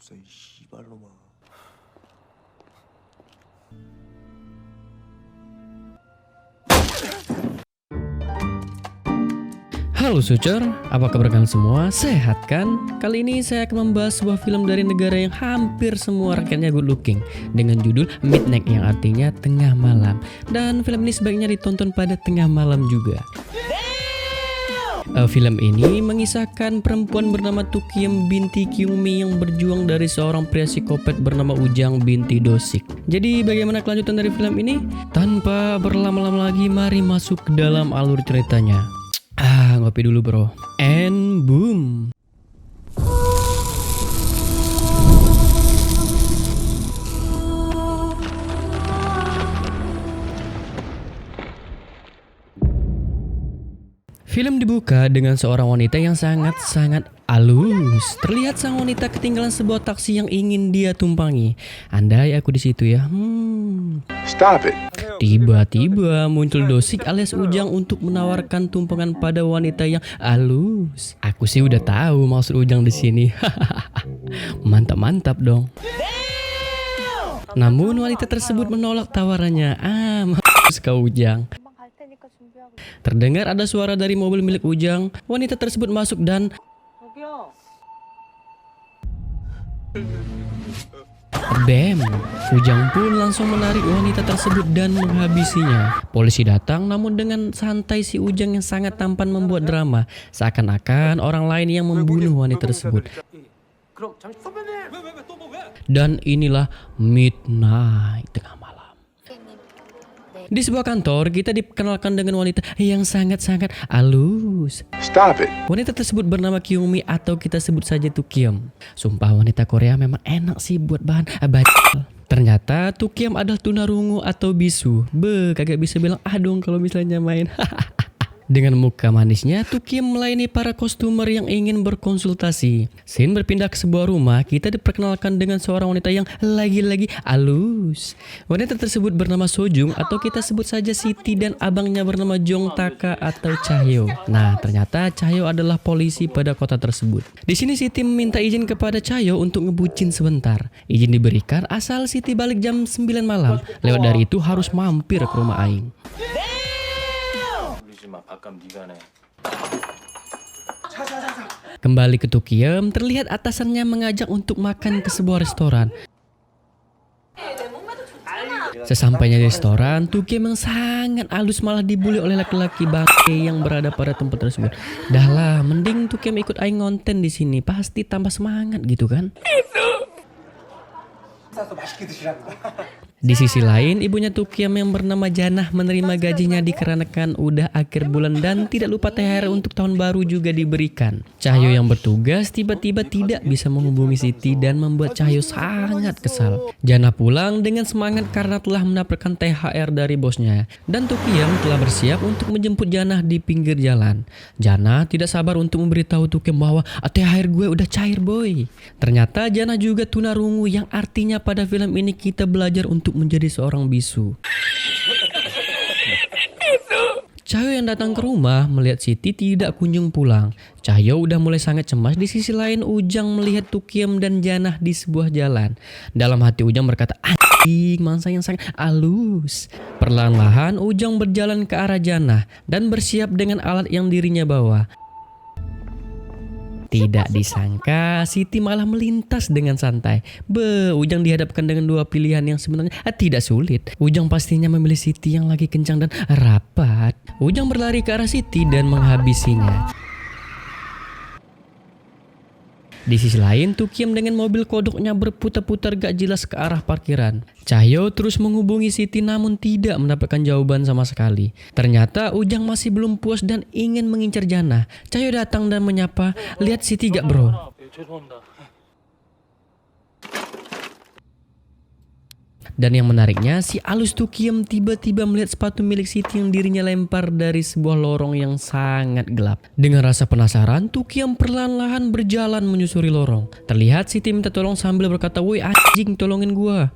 없어 이 씨발놈아. Halo Sucur, apa kabar kalian semua? Sehat kan? Kali ini saya akan membahas sebuah film dari negara yang hampir semua rakyatnya good looking, dengan judul Midnight yang artinya tengah malam. Dan film ini sebaiknya ditonton pada tengah malam juga. Film ini mengisahkan perempuan bernama Tukiem binti Kyungmi yang berjuang dari seorang pria psikopat bernama Ujang binti Dosik. Jadi bagaimana kelanjutan dari film ini? Tanpa berlama-lama lagi, mari masuk ke dalam alur ceritanya. Ngopi dulu bro. And boom. Film dibuka dengan seorang wanita yang sangat-sangat halus. Terlihat sang wanita ketinggalan sebuah taksi yang ingin dia tumpangi. Andai aku di situ ya. Stop it. Tiba-tiba muncul Dosik alias Ujang untuk menawarkan tumpangan pada wanita yang halus. Aku sih udah tahu maksud Ujang di sini. Mantap-mantap dong. Namun wanita tersebut menolak tawarannya. Mampus kau Ujang. Terdengar ada suara dari mobil milik Ujang. Wanita tersebut masuk dan bam! Ujang pun langsung menarik wanita tersebut dan menghabisinya. Polisi datang, namun dengan santai si Ujang yang sangat tampan membuat drama, seakan-akan orang lain yang membunuh wanita tersebut. Dan inilah Midnight, tengah malam. Di sebuah kantor, kita dikenalkan dengan wanita yang sangat-sangat halus. Stop it. Wanita tersebut bernama Kyungmi atau kita sebut saja Tukiem. Sumpah wanita Korea memang enak sih buat bahan bacol. Ternyata Tukiem adalah tunarungu atau bisu. Kagak bisa bilang dong kalau misalnya main. Dengan muka manisnya, Tukiem melayani para customer yang ingin berkonsultasi. Scene berpindah ke sebuah rumah, kita diperkenalkan dengan seorang wanita yang lagi-lagi halus. Wanita tersebut bernama Sojung atau kita sebut saja Siti dan abangnya bernama Jong Taka atau Cahyo. Nah, ternyata Cahyo adalah polisi pada kota tersebut. Di sini Siti meminta izin kepada Cahyo untuk ngebucin sebentar. Izin diberikan asal Siti balik jam 9 malam. Lewat dari itu harus mampir ke rumah Aing. Kembali ke Tukiem, terlihat atasannya mengajak untuk makan ke sebuah restoran. Sesampainya di restoran, Tukiem yang sangat halus malah dibully oleh laki-laki bangke yang berada pada tempat tersebut. Dah lah, mending Tukiem ikut aing ngonten di sini, pasti tambah semangat gitu kan? Di sisi lain, ibunya Tukiem yang bernama Janah menerima gajinya dikarenakan udah akhir bulan dan tidak lupa THR untuk tahun baru juga diberikan. Cahyo yang bertugas tiba-tiba tidak bisa menghubungi Siti dan membuat Cahyo sangat kesal. Janah pulang dengan semangat karena telah mendapatkan THR dari bosnya. Dan Tukiem telah bersiap untuk menjemput Janah di pinggir jalan. Janah tidak sabar untuk memberitahu Tukiem bahwa THR gue udah cair boy. Ternyata Janah juga tunarungu yang artinya pada film ini kita belajar untuk menjadi seorang bisu. Cahyo yang datang ke rumah melihat Siti tidak kunjung pulang. Cahyo udah mulai sangat cemas. Di sisi lain Ujang melihat Tukiem dan Janah di sebuah jalan. Dalam hati Ujang berkata, anjing mangsa yang sangat halus. Perlahan-lahan Ujang berjalan ke arah Janah dan bersiap dengan alat yang dirinya bawa. Tidak disangka Siti malah melintas dengan santai. Ujang dihadapkan dengan dua pilihan yang sebenarnya tidak sulit. Ujang pastinya memilih Siti yang lagi kencang dan rapat. Ujang berlari ke arah Siti dan menghabisinya. Di sisi lain, Tukiem dengan mobil kodoknya berputar-putar gak jelas ke arah parkiran. Cahyo terus menghubungi Siti namun tidak mendapatkan jawaban sama sekali. Ternyata Ujang masih belum puas dan ingin mengincar Janah. Cahyo datang dan menyapa, lihat Siti gak bro? Dan yang menariknya, si alus Tukiem tiba-tiba melihat sepatu milik Siti yang dirinya lempar dari sebuah lorong yang sangat gelap. Dengan rasa penasaran, Tukiem perlahan-lahan berjalan menyusuri lorong. Terlihat Siti minta tolong sambil berkata, woi anjing tolongin gua.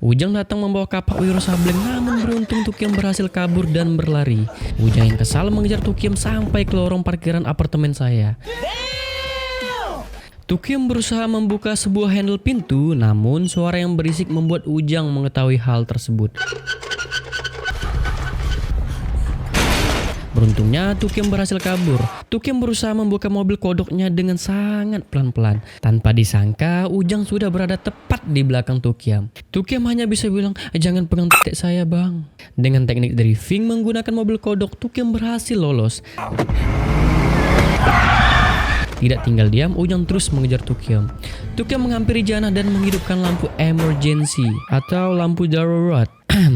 Ujang datang membawa kapak Wiro Sableng, namun beruntung Tukiem berhasil kabur dan berlari. Ujang yang kesal mengejar Tukiem sampai ke lorong parkiran apartemen saya. Tukiem berusaha membuka sebuah handle pintu, namun suara yang berisik membuat Ujang mengetahui hal tersebut. Beruntungnya Tukiem berhasil kabur. Tukiem berusaha membuka mobil kodoknya dengan sangat pelan-pelan. Tanpa disangka, Ujang sudah berada tepat di belakang Tukiem. Tukiem hanya bisa bilang, "Jangan pegang titik saya, bang." Dengan teknik drifting menggunakan mobil kodok, Tukiem berhasil lolos. Tidak tinggal diam, Ujang terus mengejar Tukiem. Tukiem menghampiri Janah dan menghidupkan lampu emergency atau lampu darurat.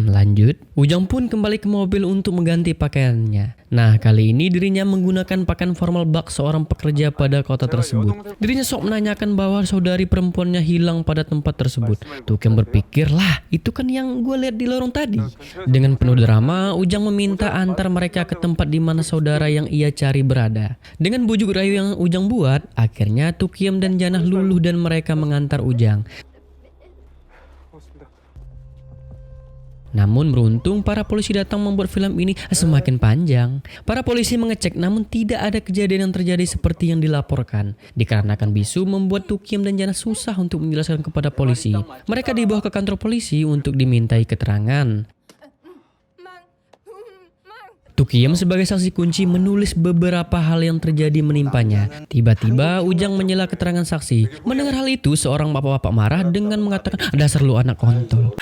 Lanjut, Ujang pun kembali ke mobil untuk mengganti pakaiannya. Nah, kali ini dirinya menggunakan pakaian formal bak seorang pekerja pada kota tersebut. Dirinya sok menanyakan bahwa saudari perempuannya hilang pada tempat tersebut. Tukem berpikir, lah itu kan yang gue lihat di lorong tadi. Dengan penuh drama, Ujang meminta antar mereka ke tempat di mana saudara yang ia cari berada. Dengan bujuk rayu yang Ujang buat, akhirnya Tukiem dan Janah luluh dan mereka mengantar Ujang. Namun beruntung para polisi datang membuat film ini semakin panjang. Para polisi mengecek namun tidak ada kejadian yang terjadi seperti yang dilaporkan. Dikarenakan bisu membuat Tukiem dan Janah susah untuk menjelaskan kepada polisi. Mereka dibawa ke kantor polisi untuk dimintai keterangan. Tukiem sebagai saksi kunci menulis beberapa hal yang terjadi menimpanya. Tiba-tiba Ujang menyela keterangan saksi. Mendengar hal itu, seorang bapak-bapak marah dengan mengatakan, "Dasar lu anak kontol."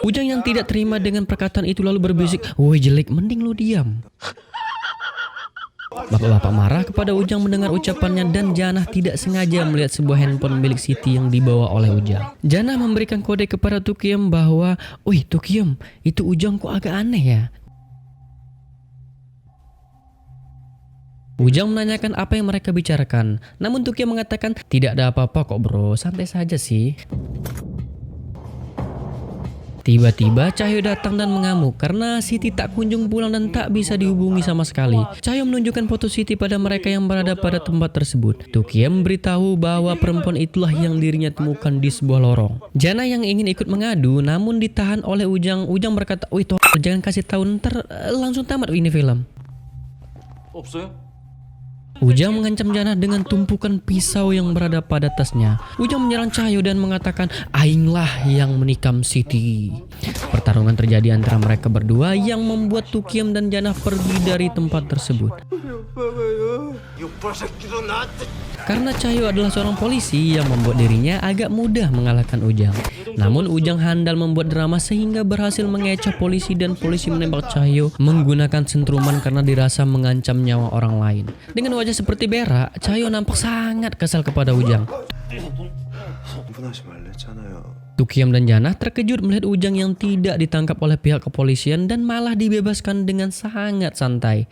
Ujang yang tidak terima dengan perkataan itu lalu berbisik, "Woi jelek, mending lu diam." Bapak-bapak marah kepada Ujang mendengar ucapannya dan Janah tidak sengaja melihat sebuah handphone milik Siti yang dibawa oleh Ujang. Janah memberikan kode kepada Tukiem bahwa, "Wih Tukiem, itu Ujang kok agak aneh ya?" Ujang menanyakan apa yang mereka bicarakan. Namun Tukiem mengatakan, "Tidak ada apa-apa kok bro, santai saja sih." Tiba-tiba Cahyo datang dan mengamuk karena Siti tak kunjung pulang dan tak bisa dihubungi sama sekali. Cahyo menunjukkan foto Siti pada mereka yang berada pada tempat tersebut. Tukiem memberitahu bahwa perempuan itulah yang dirinya temukan di sebuah lorong. Janah yang ingin ikut mengadu namun ditahan oleh Ujang. Ujang berkata, "Wih toh, jangan kasih tahu, ntar langsung tamat ini film." Ujang mengancam Janah dengan tumpukan pisau yang berada pada tasnya. Ujang menyerang Cahyo dan mengatakan, "Ainglah yang menikam Siti." Pertarungan terjadi antara mereka berdua yang membuat Tukiem dan Janah pergi dari tempat tersebut. Karena Cahyo adalah seorang polisi yang membuat dirinya agak mudah mengalahkan Ujang. Namun Ujang handal membuat drama sehingga berhasil mengecoh polisi dan polisi menembak Cahyo menggunakan sentruman karena dirasa mengancam nyawa orang lain. Dengan wajah seperti berak, Cahyo nampak sangat kesal kepada Ujang. Tukiem dan Janah terkejut melihat Ujang yang tidak ditangkap oleh pihak kepolisian dan malah dibebaskan dengan sangat santai.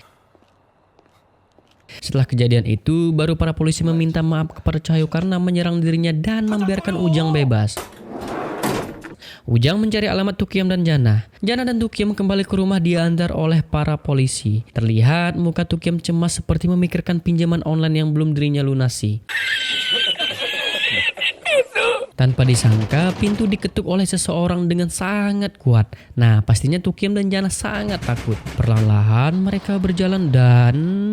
Setelah kejadian itu, baru para polisi meminta maaf kepada Cahyo karena menyerang dirinya dan membiarkan Ujang bebas. Ujang mencari alamat Tukiem dan Janah. Janah dan Tukiem kembali ke rumah diantar oleh para polisi. Terlihat muka Tukiem cemas seperti memikirkan pinjaman online yang belum dirinya lunasi. Tanpa disangka, pintu diketuk oleh seseorang dengan sangat kuat. Nah, pastinya Tukiem dan Janah sangat takut. Perlahan-lahan mereka berjalan dan...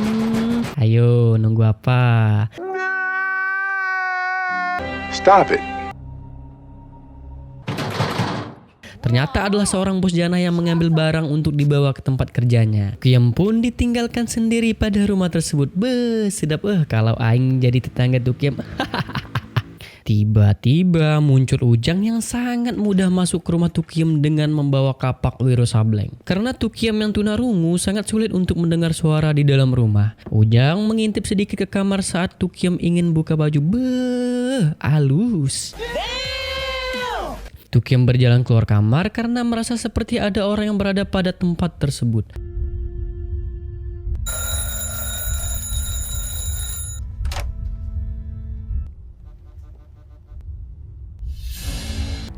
Ayo, nunggu apa? Stop it. Ternyata adalah seorang bos Janah yang mengambil barang untuk dibawa ke tempat kerjanya. Tukiem pun ditinggalkan sendiri pada rumah tersebut. Sedap kalau aing jadi tetangga Tukiem. Tiba-tiba muncul Ujang yang sangat mudah masuk ke rumah Tukiem dengan membawa kapak Wiro Sableng. Karena Tukiem yang tunarungu sangat sulit untuk mendengar suara di dalam rumah. Ujang mengintip sedikit ke kamar saat Tukiem ingin buka baju. Halus. Tukiem berjalan keluar kamar karena merasa seperti ada orang yang berada pada tempat tersebut.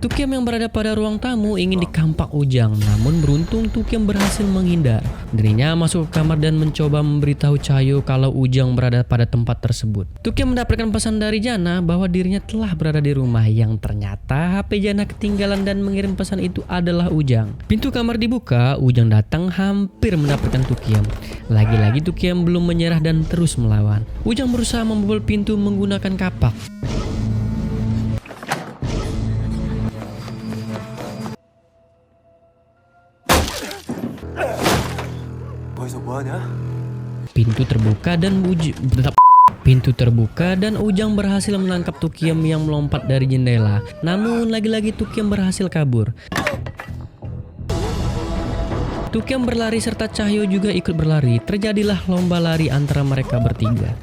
Tukiem yang berada pada ruang tamu ingin dikampak Ujang, namun beruntung Tukiem berhasil menghindar. Dirinya masuk ke kamar dan mencoba memberitahu Cahyo kalau Ujang berada pada tempat tersebut. Tukiem mendapatkan pesan dari Jana bahwa dirinya telah berada di rumah, yang ternyata HP Jana ketinggalan dan mengirim pesan itu adalah Ujang. Pintu kamar dibuka, Ujang datang hampir mendapatkan Tukiem. Lagi-lagi Tukiem belum menyerah dan terus melawan. Ujang berusaha membobol pintu menggunakan kapak. Pintu terbuka dan Ujang berhasil menangkap Tukiem yang melompat dari jendela. Namun lagi-lagi Tukiem berhasil kabur. Tukiem berlari serta Cahyo juga ikut berlari. Terjadilah lomba lari antara mereka bertiga.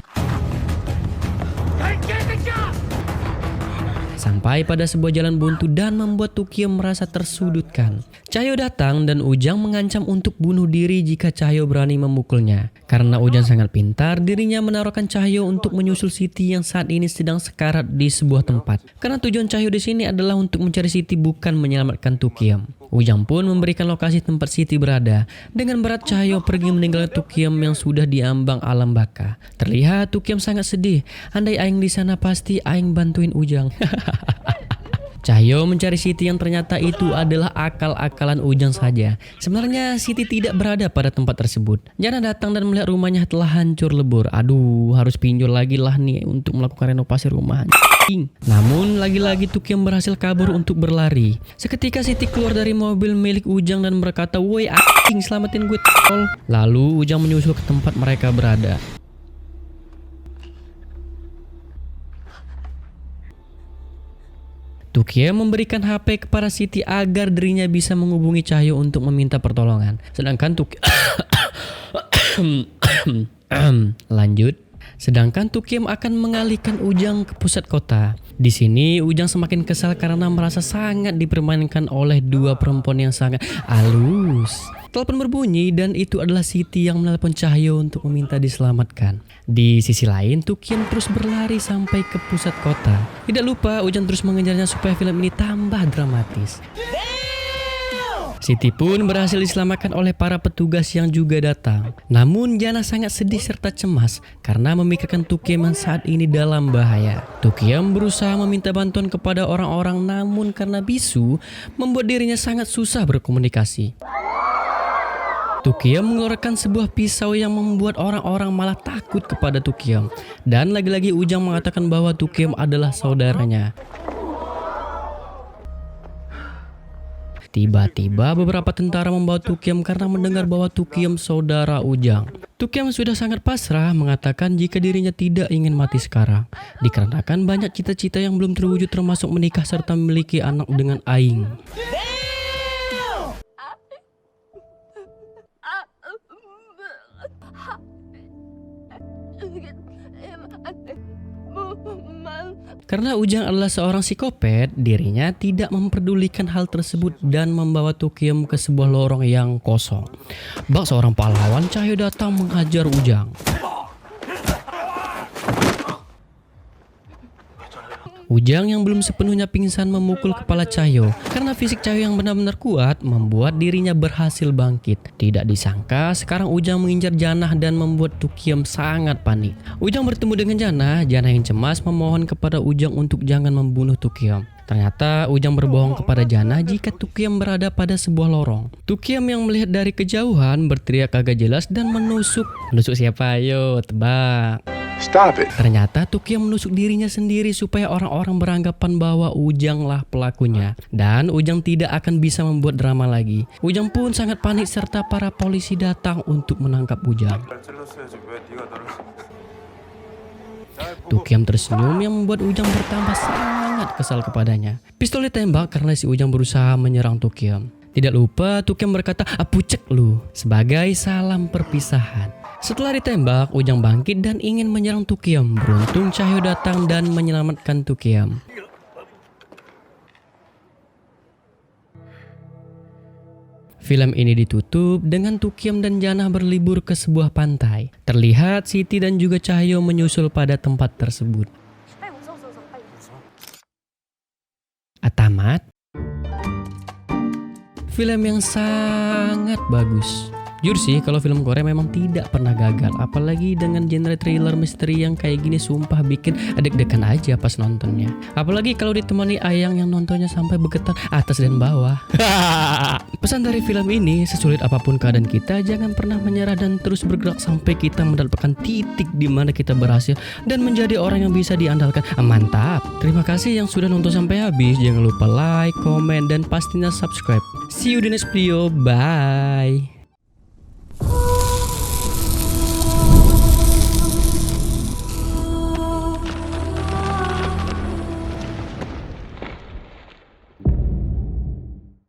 Sampai pada sebuah jalan buntu dan membuat Tukiem merasa tersudutkan. Cahyo datang dan Ujang mengancam untuk bunuh diri jika Cahyo berani memukulnya. Karena Ujang sangat pintar, dirinya menaruhkan Cahyo untuk menyusul Siti yang saat ini sedang sekarat di sebuah tempat. Karena tujuan Cahyo di sini adalah untuk mencari Siti, bukan menyelamatkan Tukiem. Ujang pun memberikan lokasi tempat Siti berada. Dengan berat Cahyo pergi meninggalkan Tukiem yang sudah diambang alam baka. Terlihat Tukiem sangat sedih. Andai Aing di sana pasti Aing bantuin Ujang. Cahyo mencari Siti yang ternyata itu adalah akal-akalan Ujang saja. Sebenarnya Siti tidak berada pada tempat tersebut. Jana datang dan melihat rumahnya telah hancur lebur. Aduh, harus pinjol lagi lah nih untuk melakukan renovasi rumah. Namun lagi-lagi Tukiem berhasil kabur untuk berlari. Seketika Siti keluar dari mobil milik Ujang dan berkata, "Woi anjing, selamatin gue tol." Lalu Ujang menyusul ke tempat mereka berada. Tukiem memberikan HP kepada Siti agar dirinya bisa menghubungi Cahyo untuk meminta pertolongan. Sedangkan Tukiem akan mengalihkan Ujang ke pusat kota. Di sini Ujang semakin kesal karena merasa sangat dipermainkan oleh dua perempuan yang sangat halus. Telepon berbunyi dan itu adalah Siti yang menelepon Cahyo untuk meminta diselamatkan. Di sisi lain, Tukiem terus berlari sampai ke pusat kota. Tidak lupa Ujang terus mengejarnya supaya film ini tambah dramatis. Siti pun berhasil diselamatkan oleh para petugas yang juga datang. Namun Jana sangat sedih serta cemas karena memikirkan Tukiem yang saat ini dalam bahaya. Tukiem berusaha meminta bantuan kepada orang-orang, namun karena bisu membuat dirinya sangat susah berkomunikasi. Tukiem mengeluarkan sebuah pisau yang membuat orang-orang malah takut kepada Tukiem. Dan lagi-lagi Ujang mengatakan bahwa Tukiem adalah saudaranya. Tiba-tiba beberapa tentara membawa Tukiem karena mendengar bahwa Tukiem saudara Ujang. Tukiem sudah sangat pasrah mengatakan jika dirinya tidak ingin mati sekarang. Dikarenakan banyak cita-cita yang belum terwujud termasuk menikah serta memiliki anak dengan Aing. Karena Ujang adalah seorang psikopat, dirinya tidak memperdulikan hal tersebut dan membawa Tukiem ke sebuah lorong yang kosong. Bak seorang pahlawan, Cahyo datang menghajar Ujang. Ujang yang belum sepenuhnya pingsan memukul kepala Cahyo. Karena fisik Cahyo yang benar-benar kuat membuat dirinya berhasil bangkit. Tidak disangka sekarang Ujang mengincar Jana dan membuat Tukiem sangat panik. Ujang bertemu dengan Jana yang cemas memohon kepada Ujang untuk jangan membunuh Tukiem. Ternyata Ujang berbohong kepada Jana jika Tukiem berada pada sebuah lorong. Tukiem yang melihat dari kejauhan berteriak agak jelas dan menusuk. Menusuk siapa? Ayo tebak. Stop it. Ternyata Tukiem menusuk dirinya sendiri supaya orang-orang beranggapan bahwa Ujanglah pelakunya. Dan Ujang tidak akan bisa membuat drama lagi. Ujang pun sangat panik serta para polisi datang untuk menangkap Ujang. Tukiem tersenyum yang membuat Ujang bertambah sangat kesal kepadanya. Pistol ditembak karena si Ujang berusaha menyerang Tukiem. Tidak lupa Tukiem berkata, "Pucek lu," sebagai salam perpisahan. Setelah ditembak, Ujang bangkit dan ingin menyerang Tukiem. Beruntung Cahyo datang dan menyelamatkan Tukiem. Film ini ditutup dengan Tukiem dan Jana berlibur ke sebuah pantai. Terlihat Siti dan juga Cahyo menyusul pada tempat tersebut. Tamat. film yang sangat bagus. Jujur sih kalau film Korea memang tidak pernah gagal. Apalagi dengan genre thriller misteri yang kayak gini, sumpah bikin deg-degan aja pas nontonnya. Apalagi kalau ditemani Ayang yang nontonnya sampai bergetar atas dan bawah. Pesan dari film ini, sesulit apapun keadaan kita, jangan pernah menyerah dan terus bergerak sampai kita mendapatkan titik di mana kita berhasil dan menjadi orang yang bisa diandalkan. Mantap. Terima kasih yang sudah nonton sampai habis. Jangan lupa like, komen, dan pastinya subscribe. See you di next video. Bye.